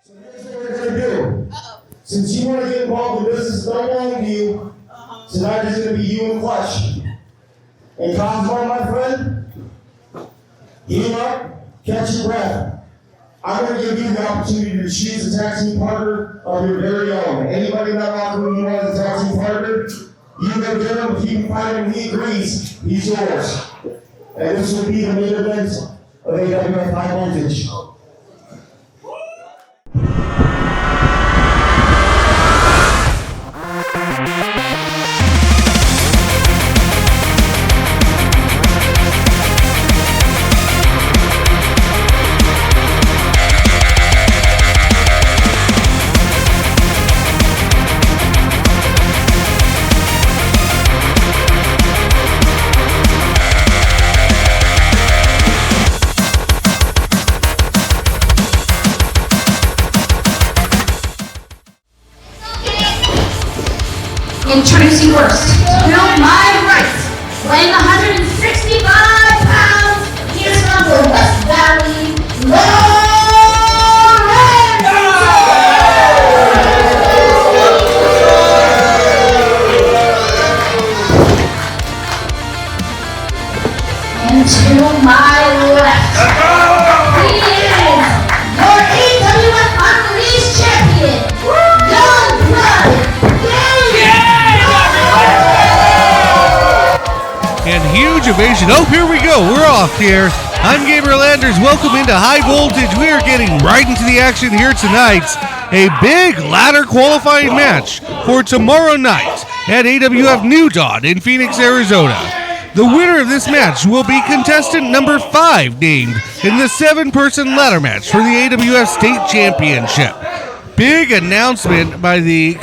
Here's what we're going to do. Since you want to get involved in business that don't belong to you, tonight is going to be you and Clutch. And Cosmo, my friend, heal up, catch your breath. I'm going to give you the opportunity to choose a tag team partner of your very own. Anybody in that locker room you want as a tag team partner, you go get him. If he can find him and he agrees, he's yours. And this will be the main event of AWF High Voltage. Introducing first, to my right, weighing 165 pounds, he is from the West Valley, Lorenzo! And to my left, he is your AWF Unleashed champion, Young Blood, Gabe! And huge ovation. Oh, here we go. We're off here. I'm Gabe Landers. Welcome into High Voltage. We are getting right into the action here tonight. A big ladder qualifying match for tomorrow night at AWF New Dawn in Phoenix, Arizona. The winner of this match will be contestant number 5 named in the 7-person ladder match for the AWF State Championship. Big announcement by the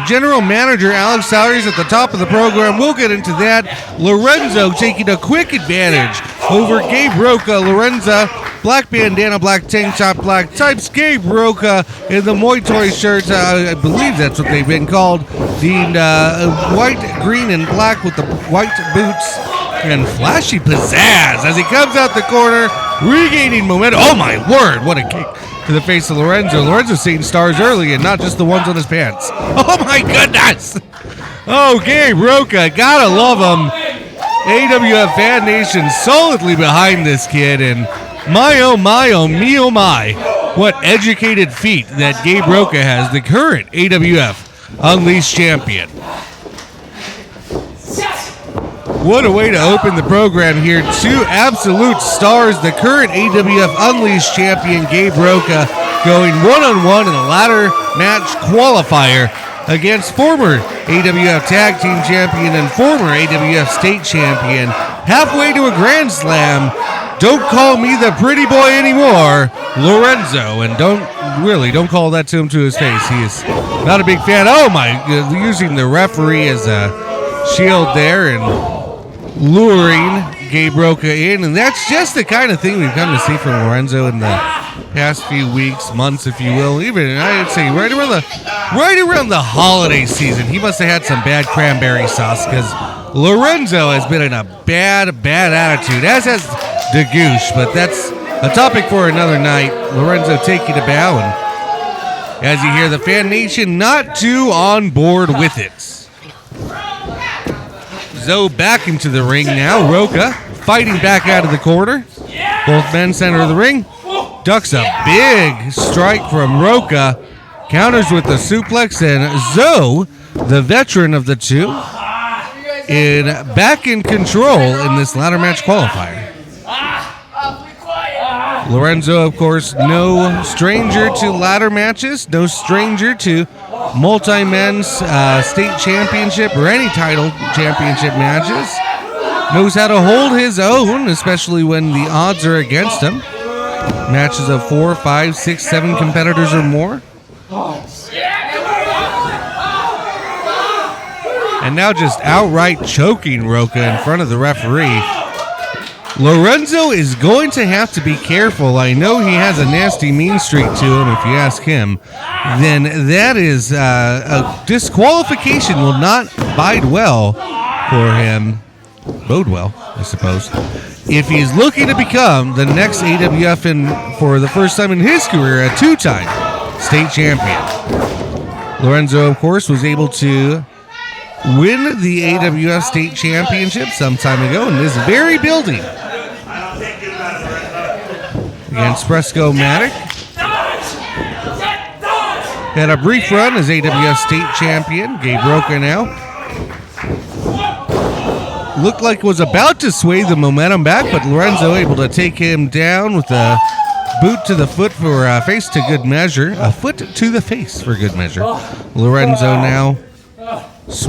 general manager, SALYERS, at the top of the program. We'll get into that. Lorenzo taking a quick advantage over Gabe Roka. Lorenzo, black bandana, black tank top, black tights. Gabe Roka in the Muay Thai shirts. I believe that's what they've been called. The white, green, and black with the white boots and flashy pizzazz as he comes out the corner, regaining momentum. Oh my word, what a kick to the face of Lorenzo. Lorenzo's seeing stars early and not just the ones on his pants. Oh my goodness! Oh, Gabe Roka, gotta love him. AWF Fan Nation solidly behind this kid, and my oh me oh my, what educated feet that Gabe Roka has, the current AWF Unleashed champion. What a way to open the program here. 2 absolute stars. The current AWF Unleashed champion, Gabe Roka, going one-on-one in a ladder match qualifier against former AWF Tag Team Champion and former AWF State Champion. Halfway to a Grand Slam. Don't call me the pretty boy anymore, Lorenzo. And don't call that to him to his face. He is not a big fan. Oh my, using the referee as a shield there and luring Gabe Roka in, and that's just the kind of thing we've come to see from Lorenzo in the past few weeks, months, if you will. Even I'd say right around the holiday season, he must have had some bad cranberry sauce because Lorenzo has been in a bad attitude, as has DeGoosh, but that's a topic for another night. Lorenzo taking a bow, and as you hear the Fan Nation not too on board with it. Zoe back into the ring now. Roka fighting back out of the corner. Both men center of the ring. Ducks a big strike from Roka. Counters with the suplex, and Zoe, the veteran of the two, back in control in this ladder match qualifier. Lorenzo, of course, no stranger to ladder matches, no stranger to multi-men's state championship or any title championship matches. Knows how to hold his own, especially when the odds are against him. Matches of 4, 5, 6, 7 competitors or more. And now just outright choking Roka in front of the referee. Lorenzo is going to have to be careful. I know he has a nasty mean streak to him, if you ask him. Then that is a disqualification will not bode well for him. Bode well, I suppose. If he's looking to become the next AWF for the first time in his career, a 2-time state champion. Lorenzo, of course, was able to win the AWF State Championship some time ago in this very building against Fresco Matic. Had a brief run as AWF State Champion. Gabe Roka now. Looked like was about to sway the momentum back, but Lorenzo able to take him down with a boot to the foot for face to good measure. A foot to the face for good measure. Lorenzo now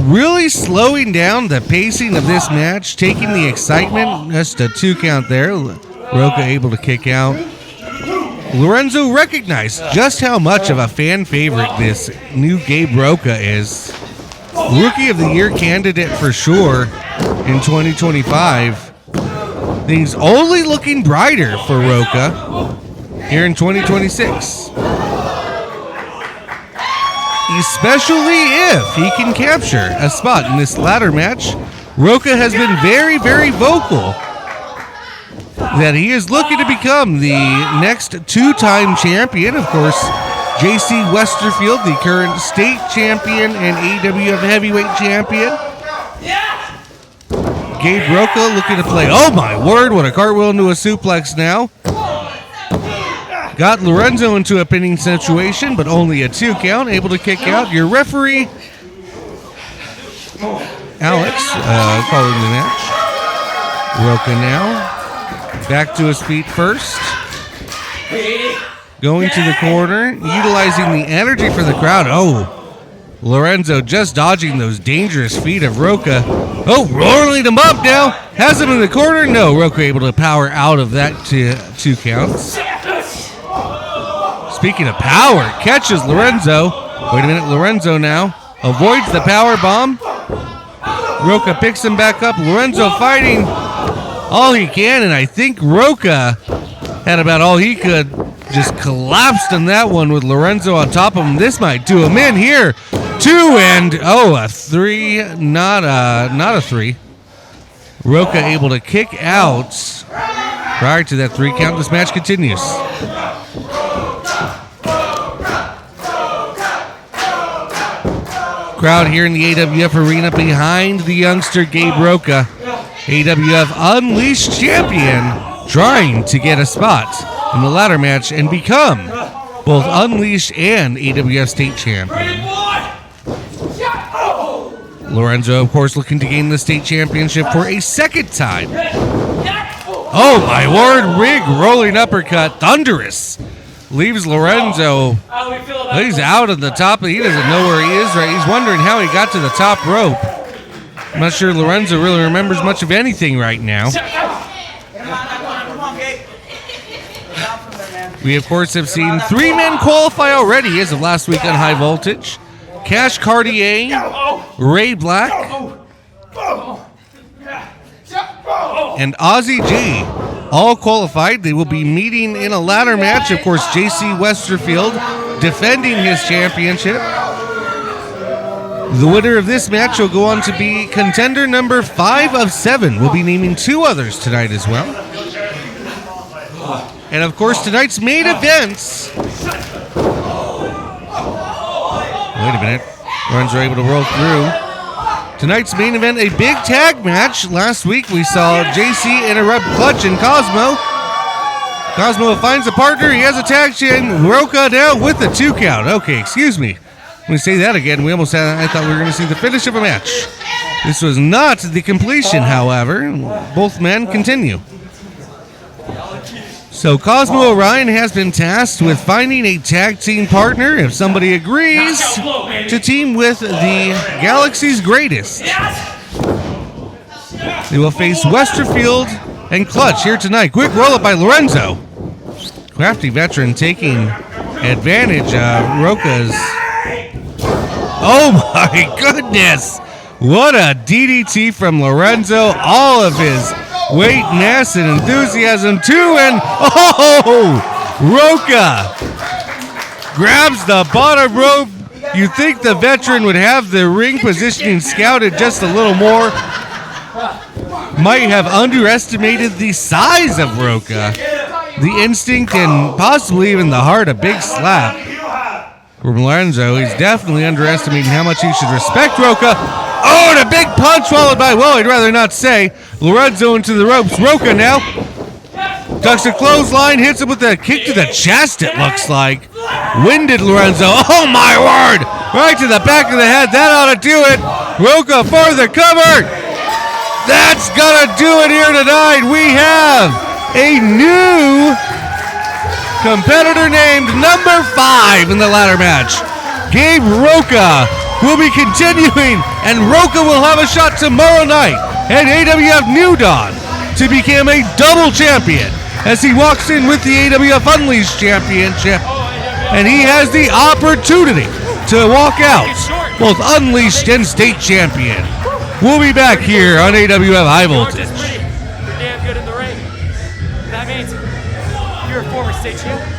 really slowing down the pacing of this match, taking the excitement. Just a 2 count there. Roka able to kick out. Lorenzo recognized just how much of a fan favorite this new Gabe Roka is. Rookie of the Year candidate for sure in 2025. Things only looking brighter for Roka here in 2026. Especially if he can capture a spot in this ladder match. Roka has been very, very vocal that he is looking to become the next 2-time champion. Of course, JC Westerfield, the current state champion and AWF heavyweight champion. Gabe Roka looking to play. Oh my word, what a cartwheel into a suplex now. Got Lorenzo into a pinning situation, but only a 2 count. Able to kick out. Your referee, Alex, calling the match. Roka now. Back to his feet first. Going to the corner. Utilizing the energy for the crowd. Oh, Lorenzo just dodging those dangerous feet of Roka. Oh, rolling him up now. Has him in the corner. No, Roka able to power out of that 2 counts. Speaking of power, catches Lorenzo. Wait a minute, Lorenzo now avoids the power bomb. Roka picks him back up. Lorenzo fighting all he can, and I think Roka had about all he could. Just collapsed in that one with Lorenzo on top of him. This might do him in here. 2 and a 3, not a 3. Roka able to kick out prior to that 3 count. This match continues. Crowd here in the AWF arena behind the youngster Gabe Roka. AWF Unleashed champion, trying to get a spot in the ladder match and become both Unleashed and AWF State champion. Lorenzo, of course, looking to gain the state championship for a 2nd time. Oh my word, big rolling uppercut, thunderous. Leaves Lorenzo. He's out at the top. He doesn't know where he is. Right, he's wondering how he got to the top rope. I'm not sure Lorenzo really remembers much of anything right now. We, of course, have seen 3-men qualify already as of last week on High Voltage. Cash Cartier, Ray Black, and Ozzy G all qualified. They will be meeting in a ladder match. Of course, JC Westerfield defending his championship. The winner of this match will go on to be contender number 5 of 7. We'll be naming 2 others tonight as well. And of course, tonight's main events. Wait a minute. Lorenzo able to roll through. Tonight's main event, a big tag match. Last week we saw JC interrupt Clutch and Cosmo. Cosmo finds a partner. He has a tag chain. Roka now with the 2 count. Okay, excuse me. When we say that again, I thought we were going to see the finish of a match. This was not the completion, however. Both men continue. So Cosmo Orion has been tasked with finding a tag team partner if somebody agrees to team with the Galaxy's greatest. They will face Westerfield and Clutch here tonight. Quick roll up by Lorenzo. Crafty veteran taking advantage of Roka's. Oh my goodness! What a DDT from Lorenzo. All of his weight, mass, and enthusiasm too, and Roka grabs the bottom rope. You think the veteran would have the ring positioning scouted just a little more. Might have underestimated the size of Roka. The instinct and possibly even the heart, a big slap. from Lorenzo. He's definitely underestimating how much he should respect Roka. Oh, and a big punch followed by, well, I'd rather not say. Lorenzo into the ropes. Roka now ducks a clothesline, hits him with a kick to the chest, it looks like. Winded Lorenzo. Oh, my word. Right to the back of the head. That ought to do it. Roka for the cover. That's going to do it here tonight. We have a new competitor named number 5 in the ladder match. Gabe Roka will be continuing, and Roka will have a shot tomorrow night at AWF New Dawn to become a double champion as he walks in with the AWF Unleashed Championship, and he has the opportunity to walk out both Unleashed and State Champion. We'll be back here on AWF High Voltage. You're damn good in the ring. That means you're a former state champion,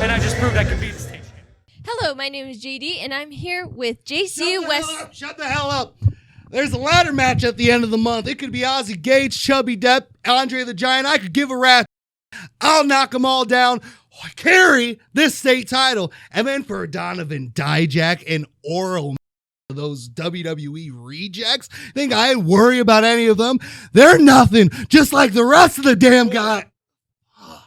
and I just proved I can beat the state champion. Hello, my name is JD, and I'm here with JC West. Shut the hell up. There's a ladder match at the end of the month. It could be Ozzy Gage, Chubby Depp, Andre the Giant. I could give a rat. I'll knock them all down, carry this state title, and then for Donovan Dijak and Oral, those WWE rejects, think I'd worry about any of them? They're nothing, just like the rest of the damn guy. Don't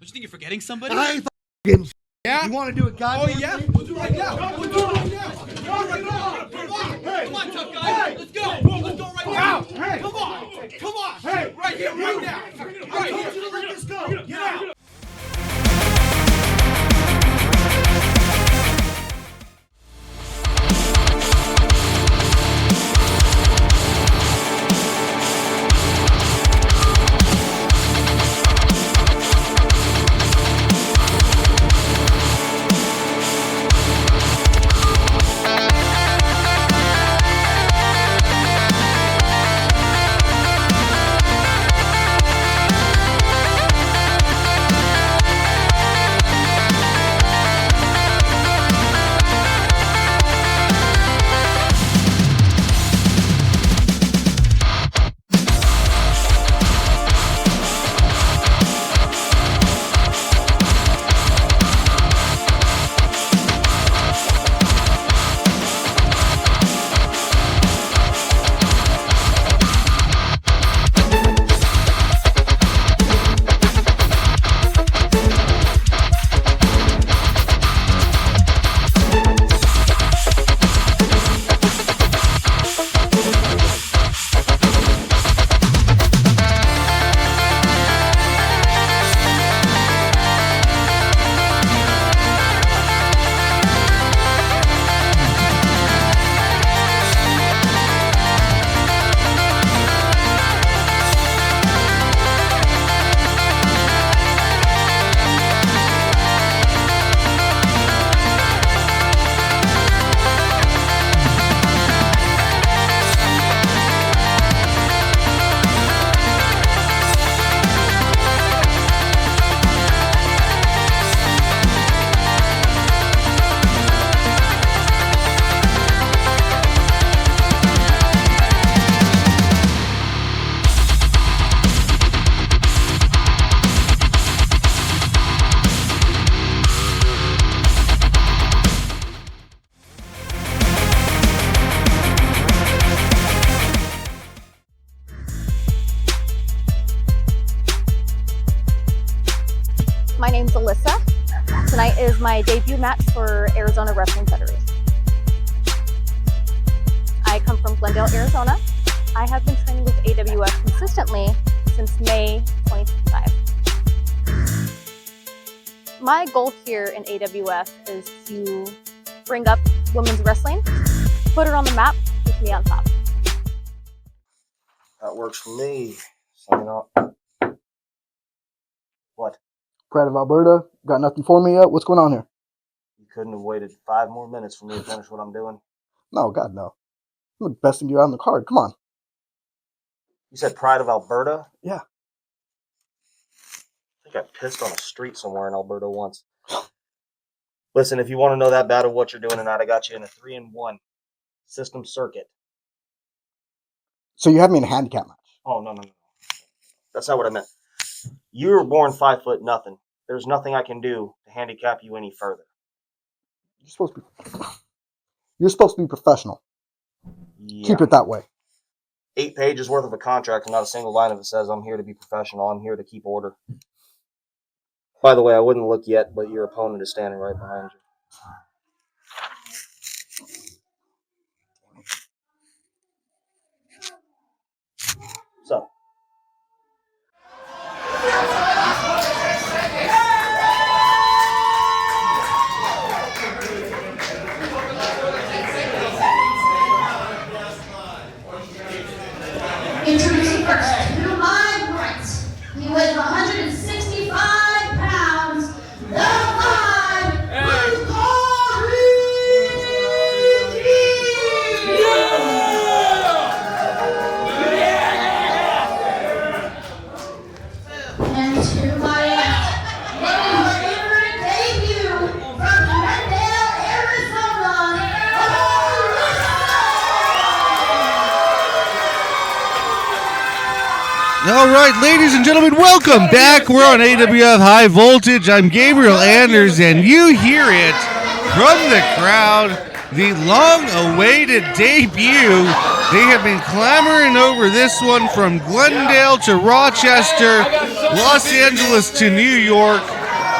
you think you're forgetting somebody? I ain't f***ing. Yeah? You want to do it, guys? Oh, yeah? We'll do it right now. We'll do it right now. Come on, tough guys. Let's go. Let's go right now. Come on. Come on. Right here, right now. Right here. Let's go. Get out. My name's Alyssa. Tonight is my debut match for Arizona Wrestling Federation. I come from Glendale, Arizona. I have been training with AWF consistently since May 2025. My goal here in AWF is to bring up women's wrestling, put her on the map with me on top. That works for me. Sign up. What? Pride of Alberta, got nothing for me yet? What's going on here? You couldn't have waited 5 more minutes for me to finish what I'm doing. No, God, no. I'm the best thing you on the card. Come on. You said Pride of Alberta? Yeah. I think I pissed on a street somewhere in Alberta once. Listen, if you want to know that bad of what you're doing tonight, I got you in a 3-in-1 system circuit. So you have me in a handicap match? Oh, no. That's not what I meant. You were born 5'0". There's nothing I can do to handicap you any further. You're supposed to be professional. Yeah. Keep it that way. 8 pages worth of a contract and not a single line of it says I'm here to be professional. I'm here to keep order. By the way, I wouldn't look yet, but your opponent is standing right behind you. So. Introducing first, to my right, he weighs 165 pounds, the 5, and to my left, making her favorite debut from Glendale, Arizona, All right, ladies and gentlemen, welcome back. We're on AWF High Voltage. I'm Gabriel Anders, and you hear it from the crowd. The long-awaited debut. They have been clamoring over this one from Glendale to Rochester, Los Angeles to New York,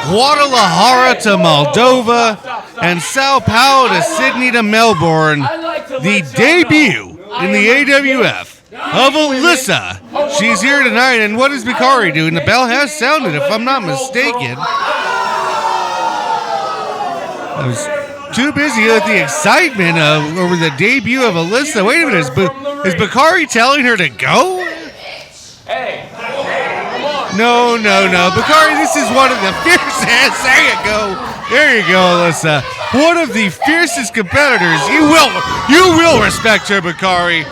Guadalajara to Moldova, and Sao Paulo to Sydney to Melbourne. The debut in the AWF of Alyssa. She's here tonight, and what is Bakari doing? The bell has sounded, if I'm not mistaken. I was too busy with the excitement over the debut of Alyssa. Wait a minute, is Bakari telling her to go? Hey, No. Bakari, this is one of the fiercest. There you go. There you go, Alyssa. One of the fiercest competitors. You will respect her, Bakari.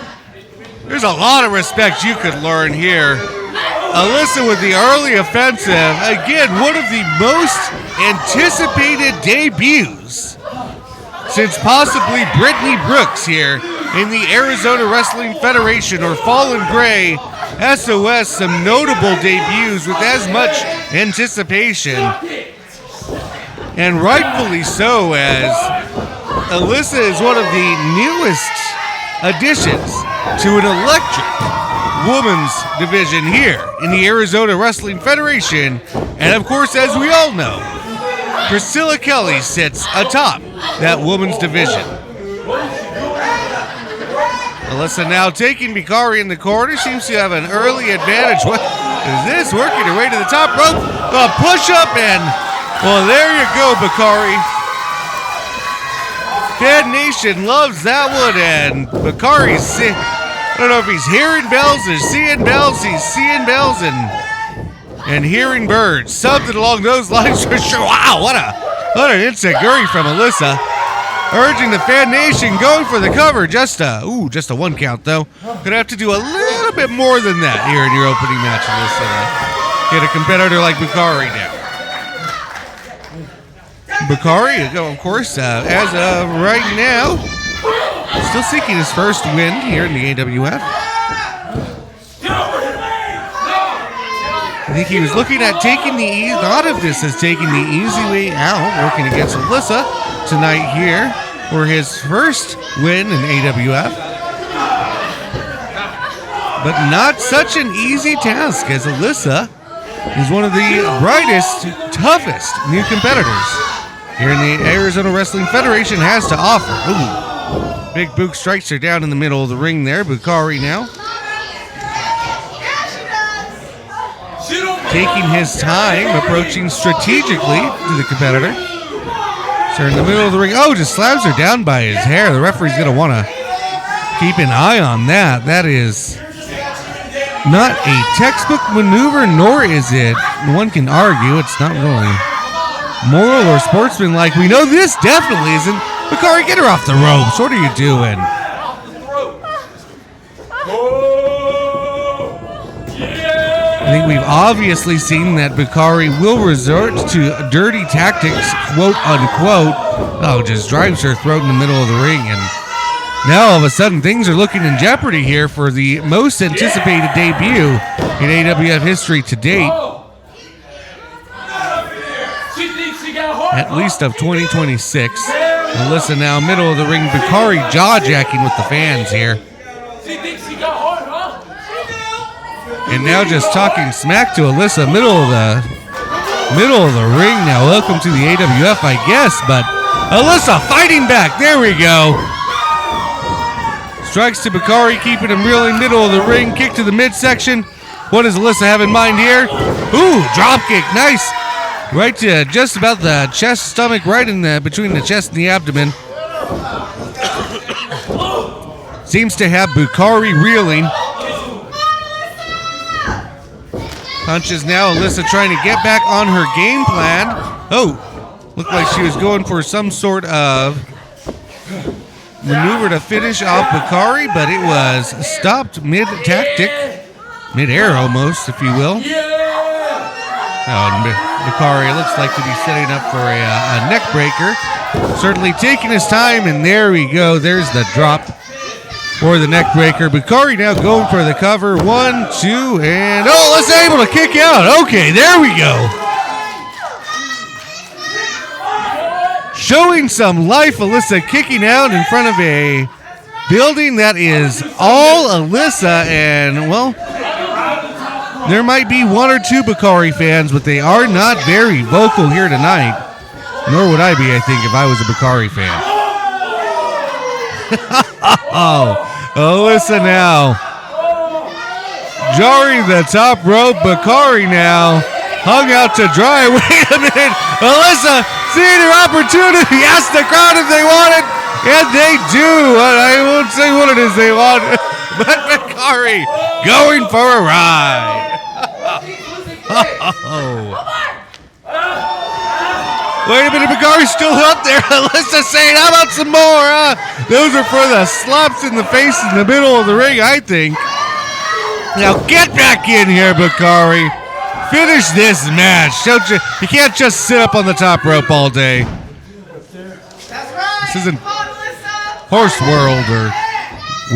There's a lot of respect you could learn here. Alyssa with the early offensive. Again, one of the most anticipated debuts since possibly Brittany Brooks here in the Arizona Wrestling Federation or Fallen Gray SOS. Some notable debuts with as much anticipation. And rightfully so, as Alyssa is one of the newest additions to an electric women's division here in the Arizona Wrestling Federation. And of course, as we all know, Priscilla Kelly sits atop that women's division. Alyssa now taking Bakari in the corner. Seems to have an early advantage. What is this? Working her way to the top rope. A push-up, and well, there you go, Bakari. Fan Nation loves that one, and Bakari's, I don't know if he's hearing bells or seeing bells. He's seeing bells and hearing birds. Something along those lines for sure. Wow, what an enziguri from Alyssa. Urging the Fan Nation, going for the cover. Just a 1 count, though. Gonna have to do a little bit more than that here in your opening match, Alyssa. Get a competitor like Bakari now. Bakari, of course, as of right now, still seeking his first win here in the AWF. I think he was looking at taking thought of this as taking the easy way out, working against Alyssa tonight here for his first win in AWF. But not such an easy task, as Alyssa is one of the brightest, toughest new competitors here in the Arizona Wrestling Federation has to offer. Ooh. Big boot strikes her down in the middle of the ring there. Bakari now taking his time, approaching strategically to the competitor. So in the middle of the ring. Oh, just slams her down by his hair. The referee's going to want to keep an eye on that. That is not a textbook maneuver, nor is it, one can argue, it's not really moral or sportsmanlike. We know this definitely isn't. Bakari, get her off the ropes. What are you doing? I think we've obviously seen that Bakari will resort to dirty tactics, quote unquote. Oh, just drives her throat in the middle of the ring. And now all of a sudden things are looking in jeopardy here for the most anticipated debut in AWF history to date. At least of 2026. Alyssa now middle of the ring. Bakari jaw-jacking with the fans here. She thinks she got hard, huh? And now just talking smack to Alyssa, middle of the ring now. Welcome to the AWF, I guess, but Alyssa fighting back. There we go. Strikes to Bakari, keeping him reeling. Middle of the ring, kick to the midsection. What does Alyssa have in mind here? Ooh, drop kick, nice. Right to just about the chest, stomach, right in the between the chest and the abdomen. Seems to have Bakari reeling. Punches now. Alyssa trying to get back on her game plan. Oh, looked like she was going for some sort of maneuver to finish off Bakari, but it was stopped mid-tactic, mid-air almost, if you will. Oh, and Bakari looks like to be setting up for a neck breaker. Certainly taking his time, and there we go. There's the drop for the neck breaker. Bakari now going for the cover. 1, 2, and Alyssa able to kick out. Okay, there we go. Showing some life, Alyssa kicking out in front of a building that is all Alyssa, and well, there might be 1 or 2 Bakari fans, but they are not very vocal here tonight. Nor would I be, I think, if I was a Bakari fan. Oh, Alyssa now jarring the top rope. Bakari now hung out to dry. Wait a minute. Alyssa seeing her opportunity. Asked the crowd if they want it, and they do. I won't say what it is they want, but Bakari going for a ride. Oh. Wait a minute, Bakari's still up there. Alyssa saying, how about some more? Those are for the slaps in the face in the middle of the ring, I think. Now get back in here, Bakari. Finish this match. You can't just sit up on the top rope all day. This isn't Horse World or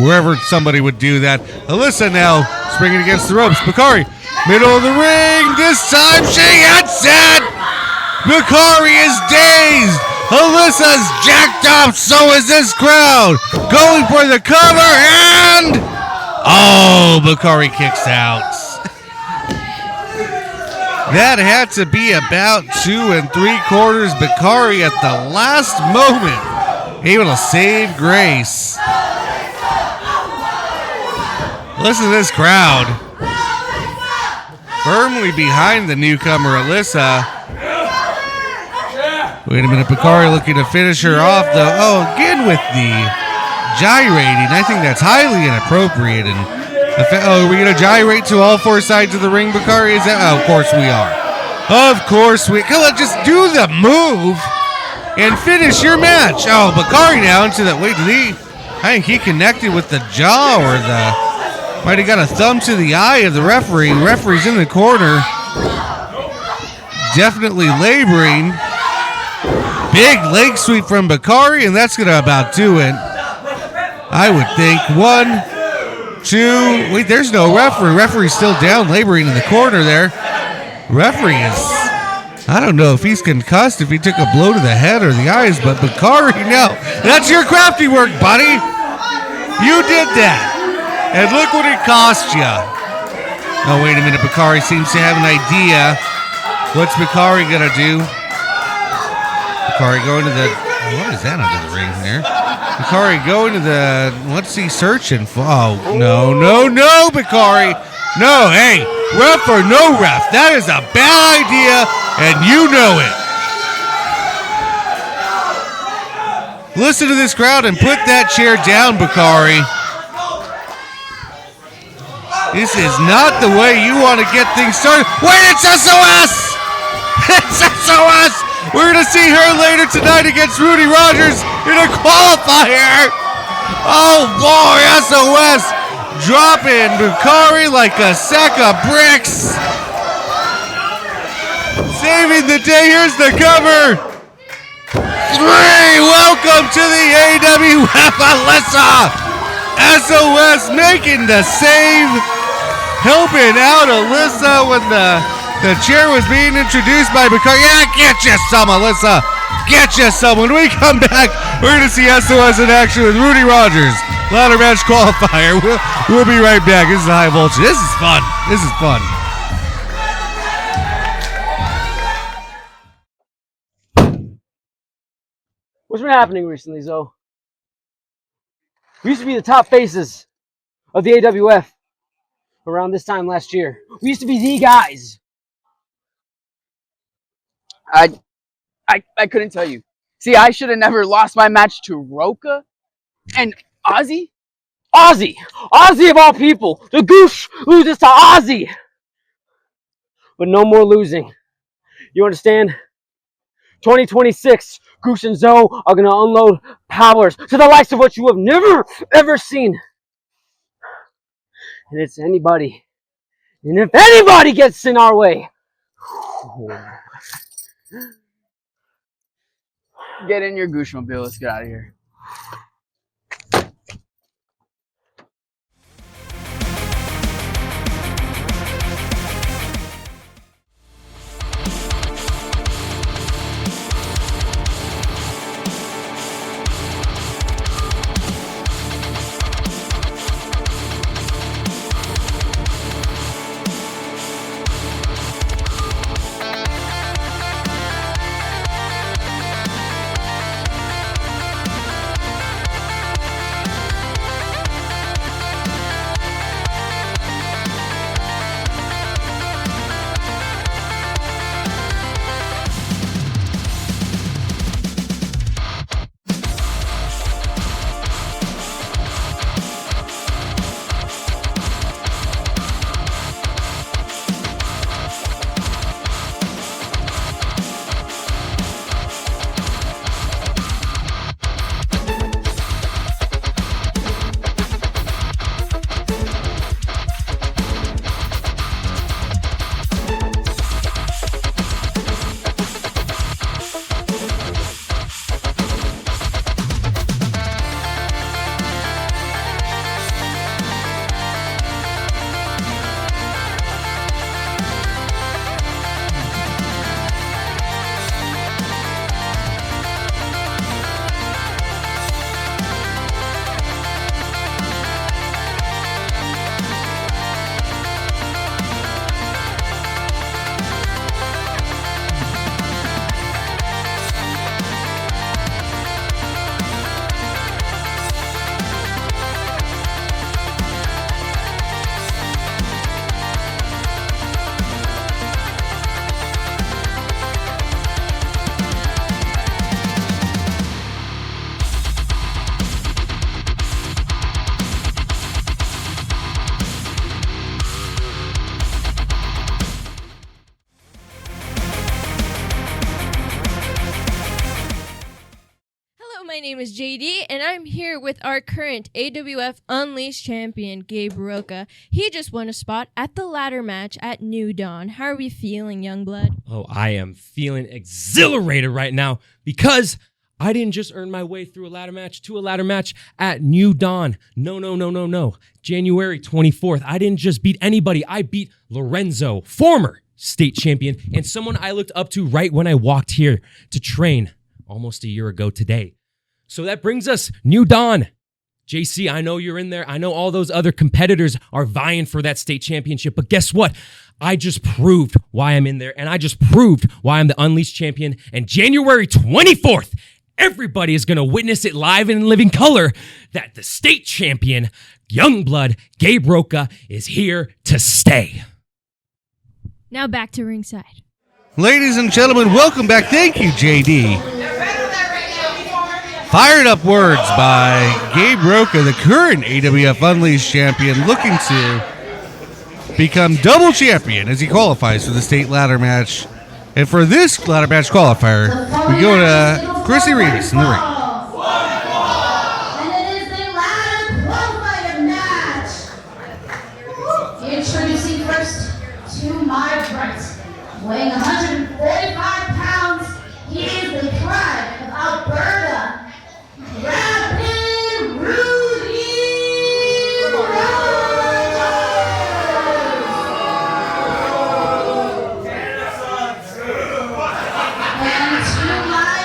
wherever somebody would do that. Alyssa now springing against the ropes. Bakari, middle of the ring. This time she hits it. Bakari is dazed. Alyssa's jacked up. So is this crowd. Going for the cover and... oh, Bakari kicks out. That had to be about 2 3/4. Bakari at the last moment able to save grace. Listen to this crowd. Firmly behind the newcomer, Alyssa. Wait a minute, Bakari looking to finish her off, though. Oh, again with the gyrating. I think that's highly inappropriate. And are we going to gyrate to all 4 sides of the ring, Bakari? Is that? Oh, of course we are. Of course we. Come on, just do the move and finish your match. Oh, Bakari now into that. Wait, did he? I think he connected with the jaw or the. Might have got a thumb to the eye of the referee. Referee's in the corner. Definitely laboring. Big leg sweep from Bakari, and that's going to about do it. I would think. 1, 2. Wait, there's no referee. Referee's still down, laboring in the corner there. Referee is, I don't know if he's concussed, if he took a blow to the head or the eyes, but Bakari, no. That's your crafty work, buddy. You did that. And look what it cost you. Oh, wait a minute. Bakari seems to have an idea. What's Bakari going to do? Bakari going to the... what is that under the ring there? Bakari going to the... what's he searching for? Oh, no, Bakari. No, hey, ref or no ref. That is a bad idea, and you know it. Listen to this crowd and put that chair down, Bakari. This is not the way you want to get things started. Wait, it's SOS! It's SOS! We're going to see her later tonight against Rudy Rodgers in a qualifier. Oh, boy, SOS dropping Bakari like a sack of bricks. Saving the day. Here's the cover. 3. Welcome to the AWF, Alyssa. SOS making the save. Helping out Alyssa when the chair was being introduced by Bakari. Yeah, get you some, Alyssa. get you someone. When we come back, we're going to see SOS in action with Rudy Rodgers. Ladder match qualifier. We'll be right back. This is High Voltage. This is fun. This is fun. What's been happening recently, Zoe? We used to be the top faces of the AWF around this time last year. We used to be the guys. I couldn't tell you. See, I should have never lost my match to Roka and Ozzy. Ozzy! Ozzy of all people! The Goosh loses to Ozzy! But no more losing. You understand? 2026, Goosh and Zoe are going to unload powers to the likes of what you have never, ever seen. And it's anybody. And if anybody gets in our way, get in your Gooshmobile. Let's get out of here. My name is JD, and I'm here with our current AWF Unleashed champion, Gabe Roka. He just won a spot at the ladder match at New Dawn. How are we feeling, Youngblood? Oh, I am feeling exhilarated right now because I didn't just earn my way through a ladder match to a ladder match at New Dawn. No. January 24th, I didn't just beat anybody. I beat Lorenzo, former state champion, and someone I looked up to right when I walked here to train almost a year ago today. So that brings us New Dawn. JC, I know you're in there. I know all those other competitors are vying for that state championship, but guess what? I just proved why I'm in there, and I just proved why I'm the Unleashed champion. And January 24th, everybody is going to witness it live and in living color that the state champion, Youngblood Gabe Roka, is here to stay. Now back to ringside. Ladies and gentlemen, welcome back. Thank you, JD. Fired up words by Gabe Roka, the current AWF Unleashed champion, looking to become double champion as he qualifies for the state ladder match. And for this ladder match qualifier, we go to Chrissy Rivas in the ring. And it is the ladder qualifier match. Introducing first to my right, weighing 145 pounds, he is the pride of Alberta. Rapid Rudy Rodgers! And to my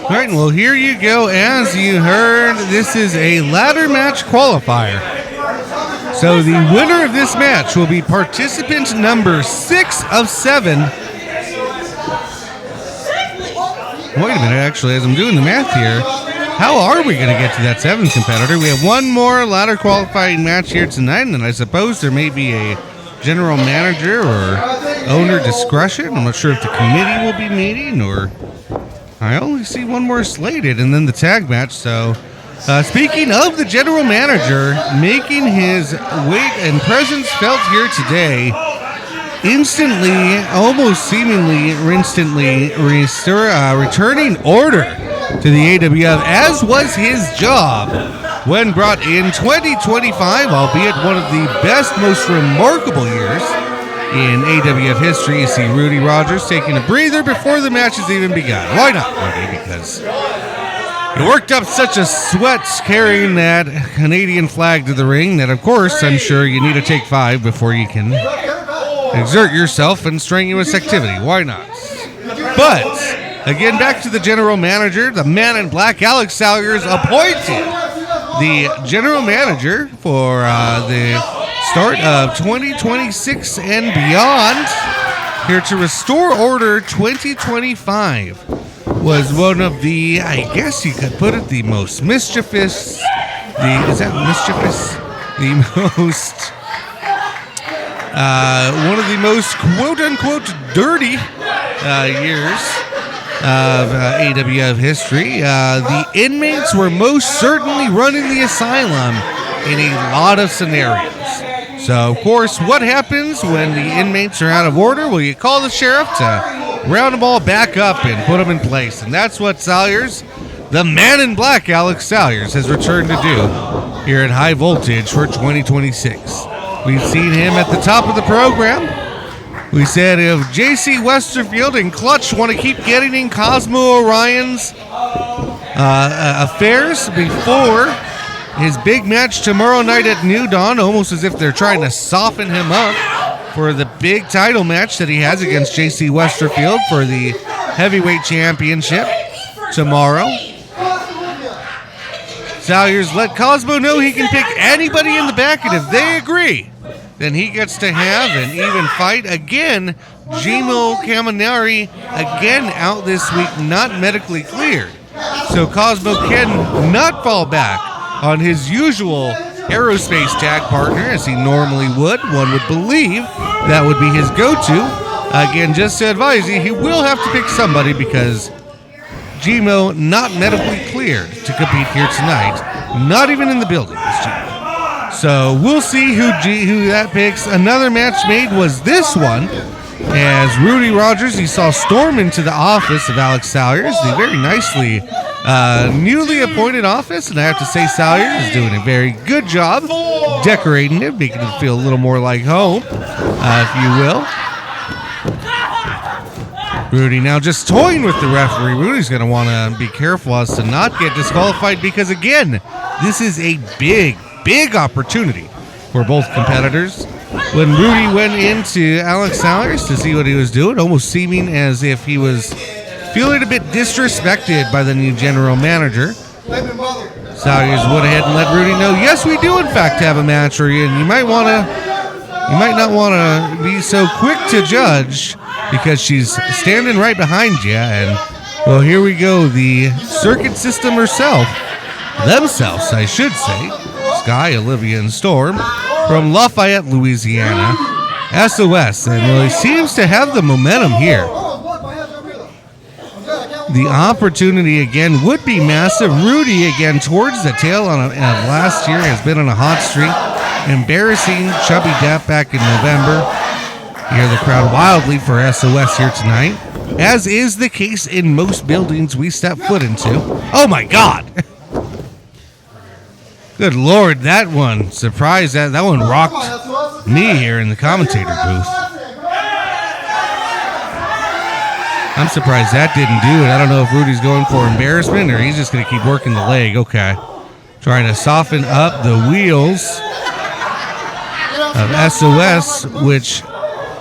All right, well, here you go. As you heard, this is a ladder match qualifier. So the winner of this match will be participant number 6 of 7. Wait a minute, actually, as I'm doing the math here, how are we going to get to that 7th competitor? We have one more ladder qualifying match here tonight, and I suppose there may be a general manager or owner discretion. I'm not sure if the committee will be meeting, or I only see one more slated, and then the tag match. So, speaking of the general manager, making his weight and presence felt here today, instantly, almost seemingly instantly, returning order to the AWF, as was his job when brought in 2025, albeit one of the best, most remarkable years in AWF history. You see Rudy Rodgers taking a breather before the match has even begun. Why not, Rudy? Because you worked up such a sweat carrying that Canadian flag to the ring that, of course, I'm sure you need to take 5 before you can exert yourself in strenuous activity. Why not? But, again, back to the general manager, the man in black, Alex Salyers, appointed the general manager for the start of 2026 and beyond, here to restore order. 2025 was one of the, I guess you could put it, the most mischievous, one of the most quote-unquote dirty years of AWF history. The inmates were most certainly running the asylum in a lot of scenarios. So, of course, what happens when the inmates are out of order? Well, you call the sheriff to round them all back up and put them in place. And that's what Salyers, the man in black, Alex Salyers, has returned to do here at High Voltage for 2026. We've seen him at the top of the program. We said if JC Westerfield and Clutch want to keep getting in Cosmo Orion's affairs before his big match tomorrow night at New Dawn, almost as if they're trying to soften him up for the big title match that he has against JC Westerfield for the heavyweight championship tomorrow. Salyers let Cosmo know he can pick anybody in the back, and if they agree, then he gets to have an even fight. Again, Gino Caminari, again out this week, not medically cleared. So Cosmo can not fall back on his usual aerospace tag partner, as he normally would. One would believe that would be his go-to. Again, just to advise you, he will have to pick somebody because Gino not medically cleared to compete here tonight. Not even in the building, is Gino. So we'll see who that picks. Another match made was this one, as Rudy Rodgers, he saw storm into the office of Alex Salyers, the very nicely newly appointed office, and I have to say Salyers is doing a very good job decorating it, making it feel a little more like home, if you will. Rudy now just toying with the referee. Rudy's going to want to be careful as to not get disqualified because, again, this is a big opportunity for both competitors. When Rudy went into Alex Salyers to see what he was doing, almost seeming as if he was feeling a bit disrespected by the new general manager, Salyers went ahead and let Rudy know, yes, we do in fact have a match for you, and you might not want to be so quick to judge because she's standing right behind you. And well, here we go, the circuit system themselves, I should say, Sky, Olivia, and Storm from Lafayette, Louisiana, SOS, and well, he seems to have the momentum here. The opportunity again would be massive. Rudy again towards the tail of last year has been on a hot streak, embarrassing Chubby Depp back in November. You hear the crowd wildly for SOS here tonight, as is the case in most buildings we step foot into. Oh my God! Good Lord, that one, surprise, that one rocked me here in the commentator booth. I'm surprised that didn't do it. I don't know if Rudy's going for embarrassment or he's just going to keep working the leg. Okay. Trying to soften up the wheels of SOS, which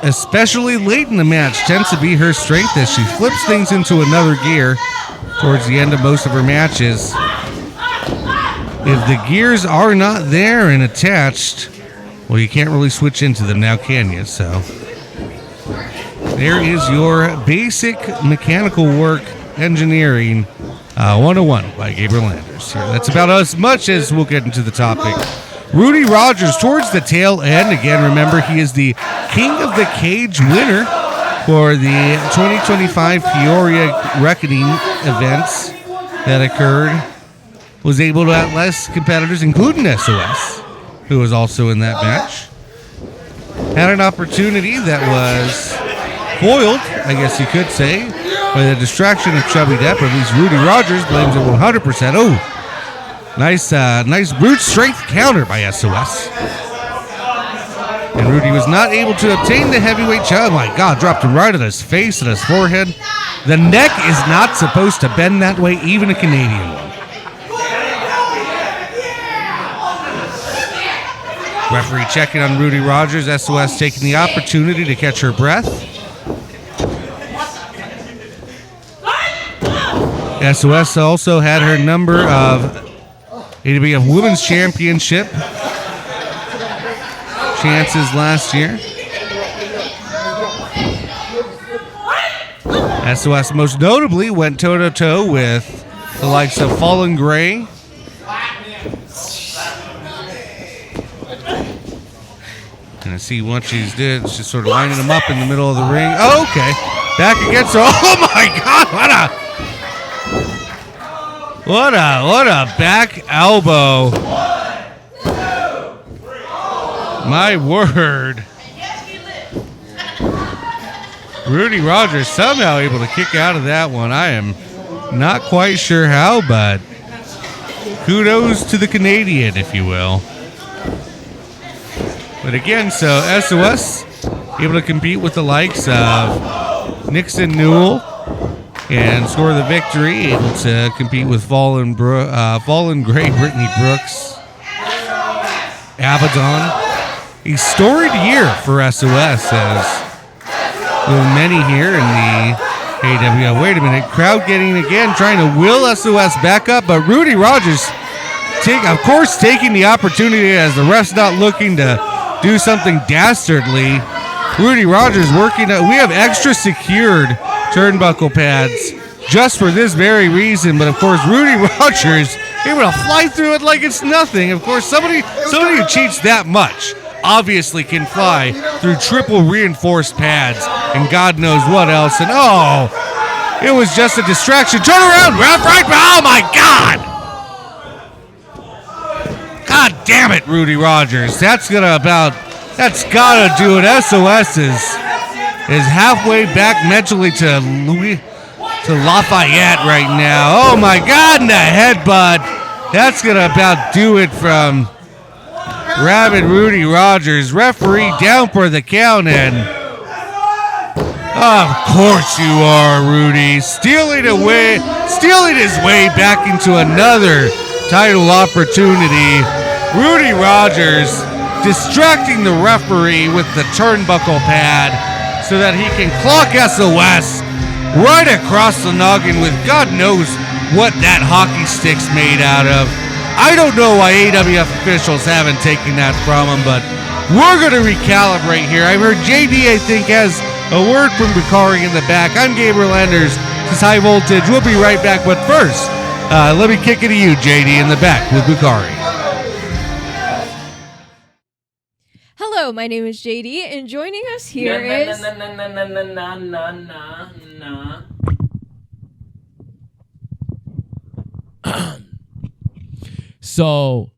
especially late in the match, tends to be her strength as she flips things into another gear towards the end of most of her matches. If the gears are not there and attached, well, you can't really switch into them now, can you? So there is your basic mechanical work engineering 101 by Gabe Landers. Here, that's about as much as we'll get into the topic. Rudy Rodgers towards the tail end. Again, remember, he is the King of the Cage winner for the 2025 Peoria Reckoning events that occurred. Was able to outlast competitors, including SOS, who was also in that match. Had an opportunity that was foiled, I guess you could say, by the distraction of Chubby Depp. At least Rudy Rodgers blames it 100%. Oh, nice brute strength counter by SOS. And Rudy was not able to obtain the heavyweight challenge. Oh my God, dropped him right on his face and his forehead. The neck is not supposed to bend that way, even a Canadian one. Referee checking on Rudy Rodgers. SOS taking the opportunity to catch her breath. SOS also had her number of AWF Women's Championship chances last year. SOS most notably went toe-to-toe with the likes of Fallen Gray, and I see what she's did. She's sort of lining them up in the middle of the ring. Oh, okay. Back against her. Oh my God, what a back elbow. My word. Rudy Rodgers somehow able to kick out of that one. I am not quite sure how, but kudos to the Canadian, if you will. But again, so SOS able to compete with the likes of Nixon Newell and score the victory. Able to compete with Fallen Gray, Brittany Brooks, Abaddon. A storied year for SOS, as with many here in the AWF. Wait a minute, crowd getting again, trying to will SOS back up, but Rudy Rodgers, taking the opportunity as the ref's not looking to do something dastardly. Rudy Rodgers working. We have extra secured turnbuckle pads just for this very reason, but of course Rudy Rodgers able to fly through it like it's nothing. Of course, somebody who cheats that much obviously can fly through triple reinforced pads and God knows what else. And it was just a distraction. Turn around, ref, right? Oh my God! God damn it, Rudy Rodgers. That's gotta do it. SOS is halfway back mentally to Lafayette right now. Oh my God, in the headbutt. That's gonna about do it from Rabid Rudy Rodgers. Referee down for the count, and of course you are, Rudy. Stealing his way back into another title opportunity. Rudy Rodgers distracting the referee with the turnbuckle pad so that he can clock SOS right across the noggin with God knows what that hockey stick's made out of. I don't know why AWF officials haven't taken that from him, but we're going to recalibrate here. I've heard JD, I think, has a word from Bukari in the back. I'm Gabriel Anders. This is High Voltage. We'll be right back, but first, let me kick it to you, JD, in the back with Bukari. Hello, my name is JD, and joining us here is... So,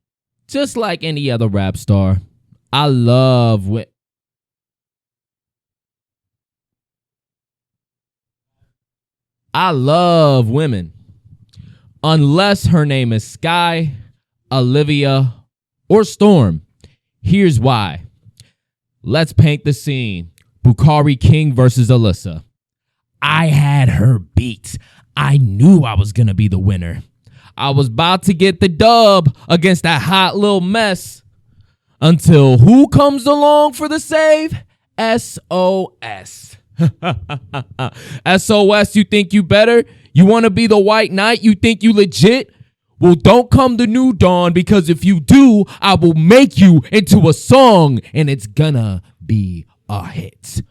just like any other rap star, I love women. Unless her name is Sky, Olivia, or Storm. Here's why. Let's paint the scene. Bukari King versus Alyssa. I had her beat. I knew I was going to be the winner. I was about to get the dub against that hot little mess until who comes along for the save? SOS. SOS, you think you better? You want to be the White Knight? You think you legit? Well, don't come to New Dawn, because if you do, I will make you into a song, and it's gonna be a hit.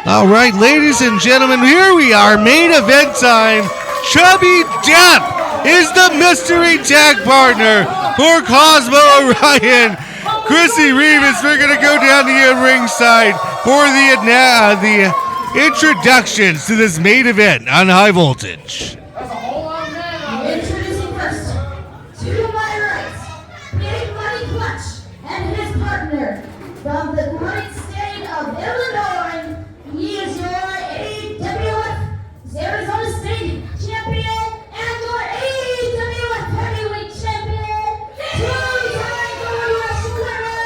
All right, ladies and gentlemen, here we are, main event time. Chubby Depp is the mystery tag partner for Cosmo Orion. Chrissy Rivas, we're going to go down here ringside for the introductions to this main event on High Voltage. Introducing first, to my right, Big Money Clutch and his partner from the great state of Illinois. He is your AWF Arizona State Champion and your AWF Heavyweight Champion. Two-time AWF winner,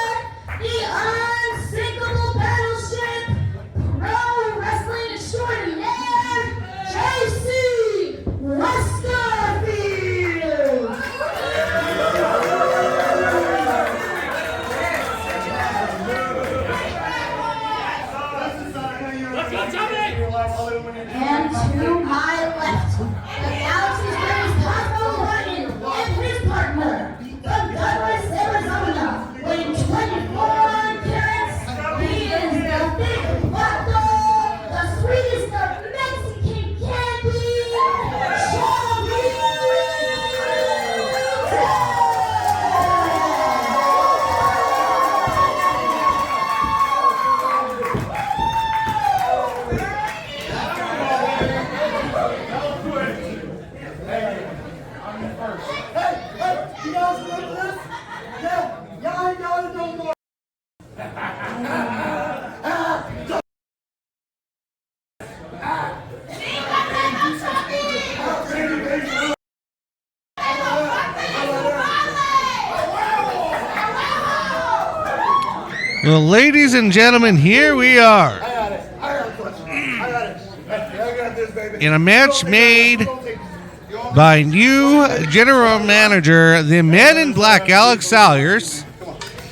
the unsinkable battleship, pro wrestling extraordinaire, JC Westerfield. And to my left, the Galaxy's greatest Cosmo Orion and his partner, from Douglas, Arizona, weighing 24 carats. He is the big vato, the sweetest of Mexican candy, Well, ladies and gentlemen, here we are in a match made by new general manager, the Man in Black, Alex Salyers.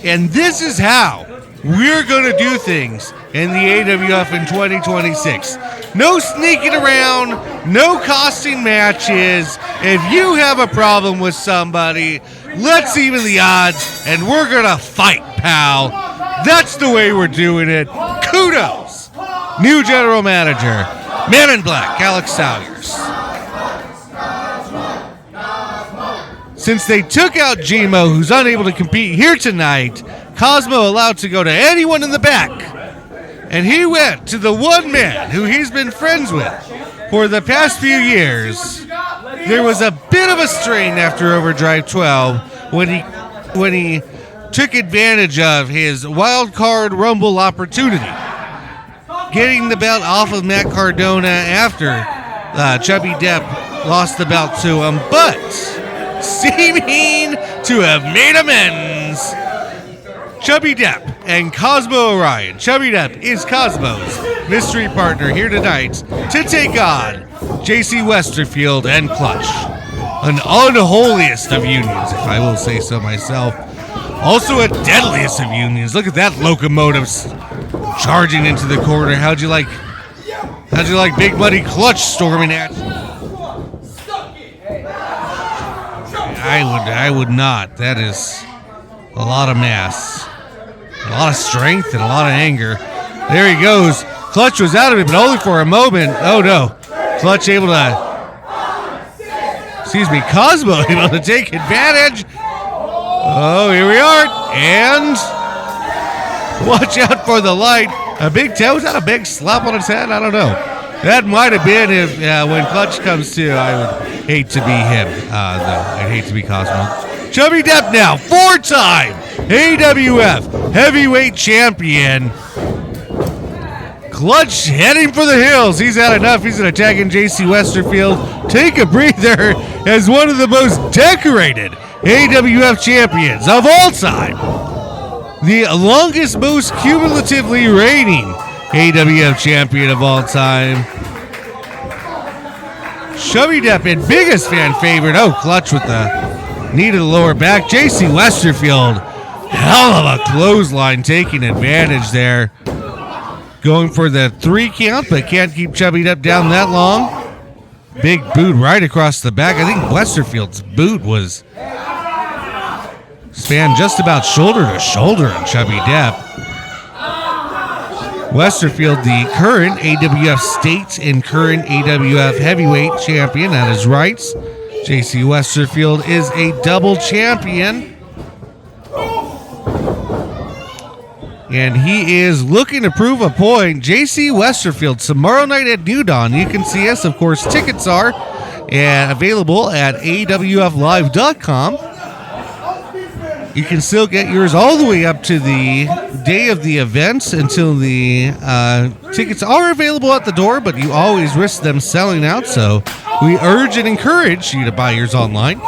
And this is how we're going to do things in the AWF in 2026. No sneaking around, no costing matches. If you have a problem with somebody, let's even the odds, and we're going to fight, pal. That's the way we're doing it. Kudos. New general manager, Man in Black, Alex Salyers. Since they took out Gmo, who's unable to compete here tonight, Cosmo allowed to go to anyone in the back. And he went to the one man who he's been friends with for the past few years. There was a bit of a strain after Overdrive 12 when he took advantage of his wild card Rumble opportunity, getting the belt off of Matt Cardona after Chubby Depp lost the belt to him, but seeming to have made amends, Chubby Depp and Cosmo Orion. Chubby Depp is Cosmo's mystery partner here tonight to take on JC Westerfield and Clutch. An unholiest of unions, if I will say so myself. Also a deadliest of unions. Look at that locomotive charging into the corner. How'd you like Big Buddy Clutch storming at you? I would not. That is a lot of mass. A lot of strength and a lot of anger. There he goes. Clutch was out of it, but only for a moment. Oh no. Clutch able to... Cosmo able to take advantage. Oh, here we are. And... watch out for the light. A big toe? Was that a big slap on his head? I don't know. That might have been if when Clutch comes to. I would hate to be him, though. I'd hate to be Cosmo. Chubby Depp now, 4-time AWF Heavyweight Champion. Clutch heading for the hills. He's had enough. He's attacking JC Westerfield. Take a breather as one of the most decorated AWF champions of all time. The longest, most cumulatively reigning AWF champion of all time. Chubby Depp and biggest fan favorite. Oh, Clutch with the knee to the lower back. JC Westerfield, hell of a clothesline, taking advantage there. Going for the 3 count, but can't keep Chubby Depp down that long. Big boot right across the back. I think Westerfield's boot was spanned just about shoulder to shoulder on Chubby Depp. Westerfield, the current AWF State and current AWF Heavyweight Champion at his rights. JC Westerfield is a double champion. And he is looking to prove a point. JC Westerfield, tomorrow night at New Dawn. You can see us, of course. Tickets are available at awflive.com. You can still get yours all the way up to the day of the event until the tickets are available at the door, but you always risk them selling out, so we urge and encourage you to buy yours online.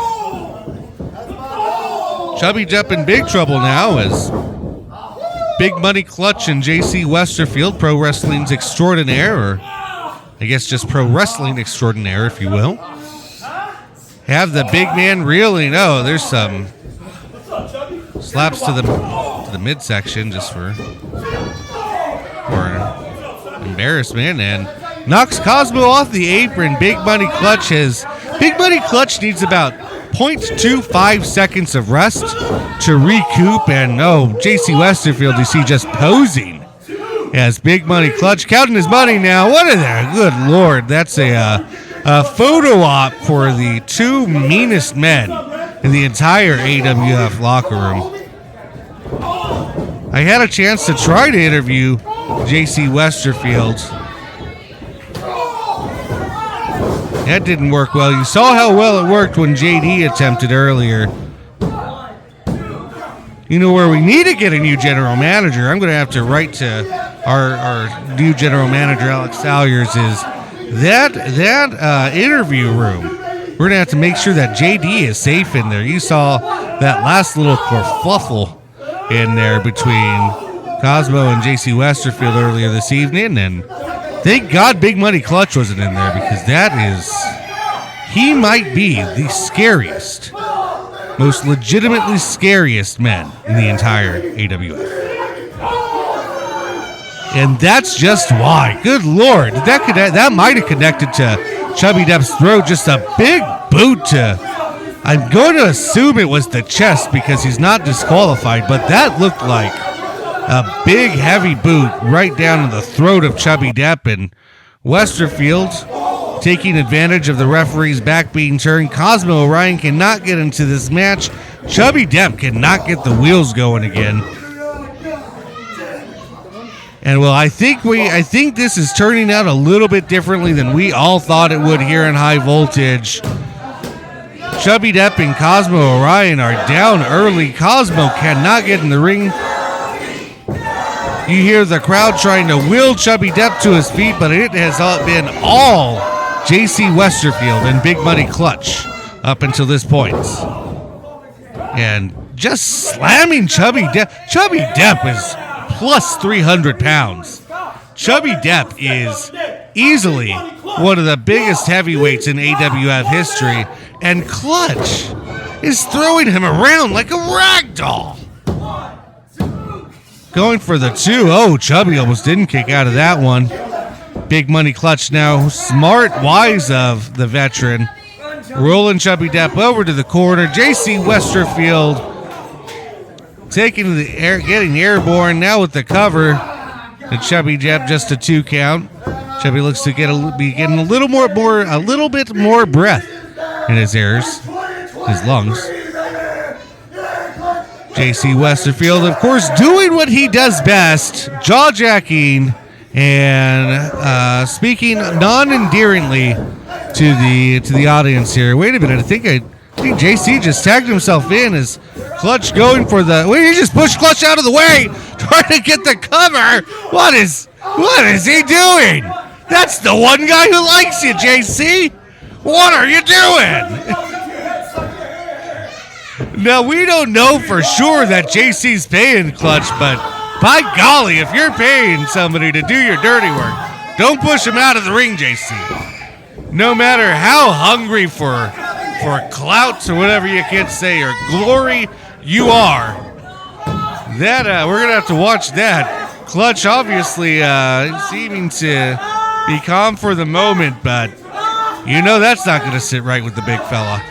Chubby Depp in big trouble now as Big Money Clutch and JC Westerfield, pro wrestling's extraordinaire, or I guess just pro wrestling extraordinaire, if you will, have the big man reeling. Oh, there's some slaps to the midsection just for embarrassment, and knocks Cosmo off the apron. Big Money Clutch needs about 0.25 seconds of rest to recoup, and JC Westerfield you see just posing as Big Money Clutch counting his money now. What is that? Good Lord, that's a photo op for the 2 meanest men in the entire AWF locker room. I had a chance to try to interview JC Westerfield. That didn't work well. You saw how well it worked when JD attempted earlier. You know where we need to get a new general manager? I'm going to have to write to our new general manager, Alex Salyers, is that interview room. We're going to have to make sure that JD is safe in there. You saw that last little kerfuffle in there between Cosmo and JC Westerfield earlier this evening, and thank God Big Money Clutch wasn't in there, because he might be the scariest, most legitimately scariest men in the entire AWF. And that's just why. Good Lord. That might have connected to Chubby Depp's throat. Just a big boot to... I'm going to assume it was the chest because he's not disqualified, but that looked like a big, heavy boot right down in the throat of Chubby Depp. And Westerfield taking advantage of the referee's back being turned. Cosmo Orion cannot get into this match. Chubby Depp cannot get the wheels going again. And well, I think this is turning out a little bit differently than we all thought it would here in High Voltage. Chubby Depp and Cosmo Orion are down early. Cosmo cannot get in the ring. You hear the crowd trying to will Chubby Depp to his feet, but it has been all JC Westerfield and Big Money Clutch up until this point. And just slamming Chubby Depp. Chubby Depp is plus 300 pounds. Chubby Depp is easily one of the biggest heavyweights in AWF history, and Clutch is throwing him around like a rag doll. Going for the 2. Oh, Chubby almost didn't kick out of that one. Big Money Clutch now, smart, wise of the veteran. Rolling Chubby Depp over to the corner. JC Westerfield taking to the air, getting airborne now with the cover. And Chubby Depp just a 2 count. Chubby looks to be getting a little bit more breath in his lungs. JC Westerfield, of course, doing what he does best, jaw-jacking and speaking non-endearingly to the audience here. Wait a minute, I think JC just tagged himself in as Clutch going for the... Well, he just pushed Clutch out of the way, trying to get the cover. What is he doing? That's the one guy who likes you, JC. What are you doing? Now, we don't know for sure that JC's paying Clutch, but by golly, if you're paying somebody to do your dirty work, don't push him out of the ring, JC. No matter how hungry for clout or whatever you can say, or glory you are, that we're going to have to watch that. Clutch obviously seeming to be calm for the moment, but you know that's not going to sit right with the big fella.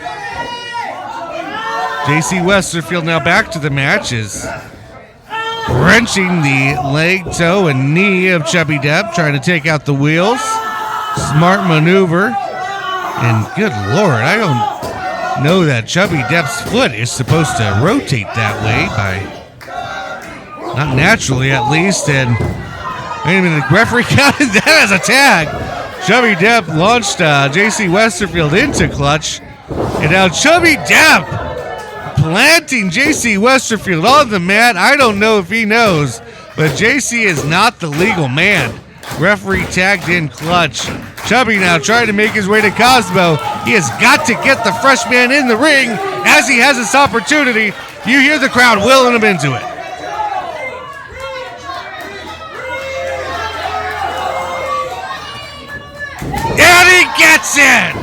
JC Westerfield now back to the match, is wrenching the leg, toe, and knee of Chubby Depp, trying to take out the wheels. Smart maneuver. And good Lord, I don't know that Chubby Depp's foot is supposed to rotate that way. Not naturally, at least. And wait a minute, the referee counted that as a tag. Chubby Depp launched JC Westerfield into Clutch. And now Chubby Depp planting JC Westerfield on the mat. I don't know if he knows, but JC is not the legal man. Referee tagged in Clutch. Chubby now trying to make his way to Cosmo. He has got to get the fresh man in the ring as he has this opportunity. You hear the crowd willing him into it. And he gets it!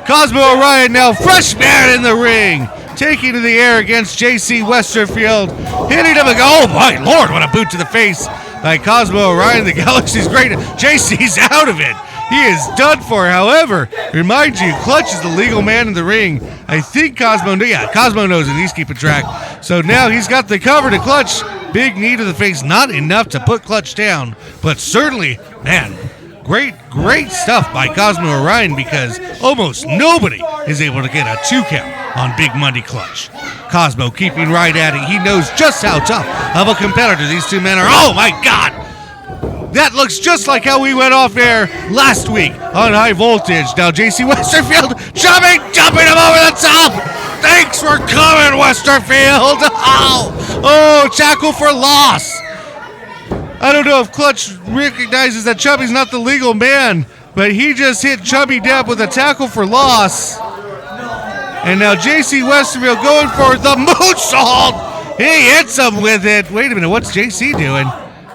Cosmo Orion now fresh man in the ring. Taking to the air against JC Westerfield. Hitting him. Oh my Lord, what a boot to the face by Cosmo Orion. The Galaxy's great. JC's out of it. He is done for. However, remind you, Clutch is the legal man in the ring. I think Cosmo knows it. He's keeping track. So now he's got the cover to Clutch. Big knee to the face. Not enough to put Clutch down, but certainly, man, great stuff by Cosmo Orion, because almost nobody is able to get a 2 count on Big Money Clutch. Cosmo keeping right at it. He knows just how tough of a competitor these two men are. Oh my God! That looks just like how we went off air last week on High Voltage. Now JC Westerfield jumping him over the top. Thanks for coming, Westerfield. Oh, tackle for loss. I don't know if Clutch recognizes that Chubby's not the legal man, but he just hit Chubby Depp with a tackle for loss. And now JC Westerfield going for the moonsault. He hits him with it. Wait a minute, what's JC doing?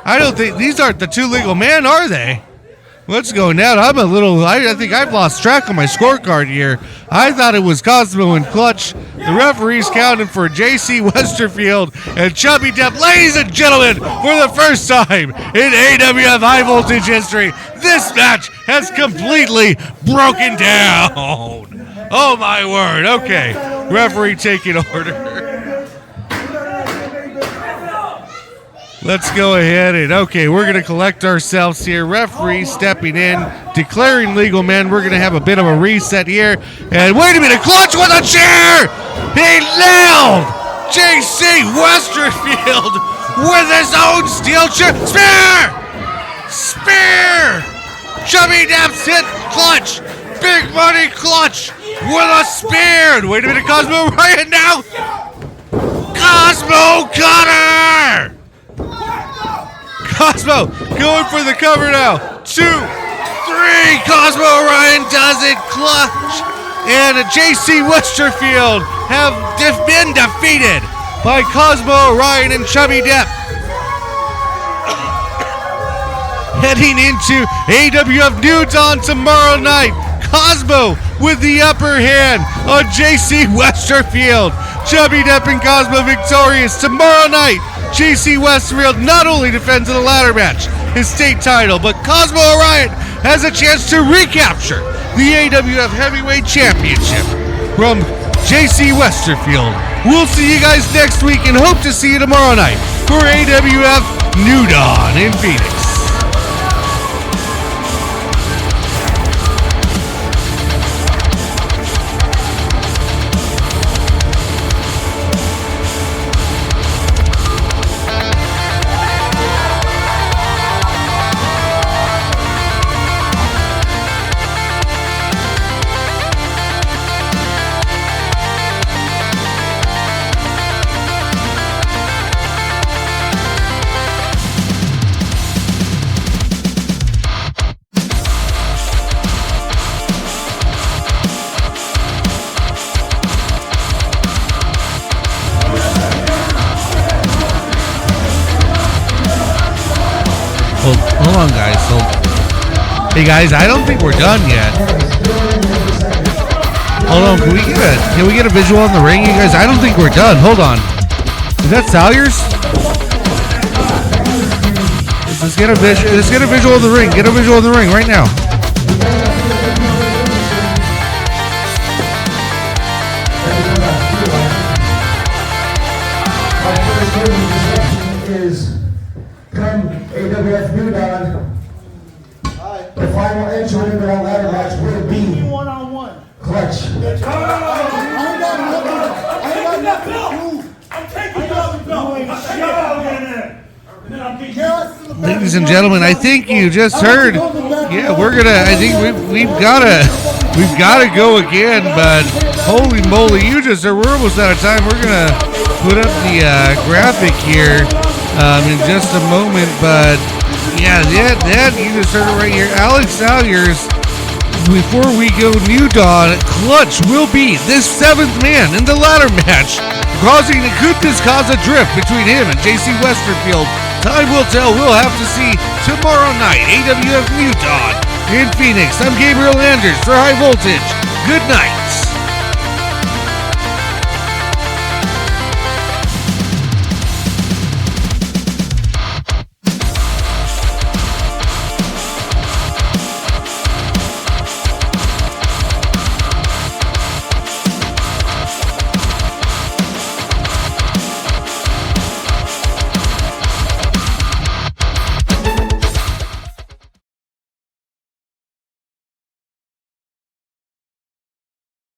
I don't think these aren't the two legal men, are they? What's going down? I think I've lost track of my scorecard here. I thought it was Cosmo and Clutch. The referees counted for JC Westerfield and Chubby Depp. Ladies and gentlemen, for the first time in AWF High Voltage history, this match has completely broken down. Oh my word. Okay, referee taking order. Let's go ahead and, okay, we're going to collect ourselves here. Referee stepping in, declaring legal men. We're going to have a bit of a reset here. And wait a minute, Clutch with a chair! He nailed JC Westerfield with his own steel chair. Spear! Spear! Chubby Depp's hit Clutch. Big money Clutch with a spear. And wait a minute, Cosmo Orion now. Cosmo Cutter! Cosmo going for the cover now. 2, 3. Cosmo Orion does it. Clutch and JC Westerfield have been defeated by Cosmo Orion and Chubby Depp. Heading into AWF New Dawn tomorrow night. Cosmo with the upper hand on JC Westerfield. Chubby Depp and Cosmo victorious tomorrow night. JC Westerfield not only defends in the ladder match his state title, but Cosmo Orion has a chance to recapture the AWF Heavyweight Championship from JC Westerfield. We'll see you guys next week and hope to see you tomorrow night for AWF New Dawn in Phoenix. Hold on, guys. Hey, guys, I don't think we're done yet. Hold on, can we get a visual on the ring, you guys? I don't think we're done. Hold on. Is that SALYERS? Let's get a visual of the ring. Get a visual of the ring right now. Is from AWF New Dawn. The final entrant in the ladder match will be one-on-one. Clutch. I'm taking the belt. Ladies and gentlemen, I think you just heard. Yeah, I think we've gotta go again. But holy moly, you just heard. We're almost out of time. We're gonna put up the graphic here in just a moment. But yeah, that you just heard it right here. SALYERS. Before we go New Dawn, Clutch will be this 7th man in the ladder match, could this cause a drift between him and JC Westerfield? Time will tell. We'll have to see tomorrow night. AWF New Dawn in Phoenix. I'm Gabriel Anders for High Voltage. Good night.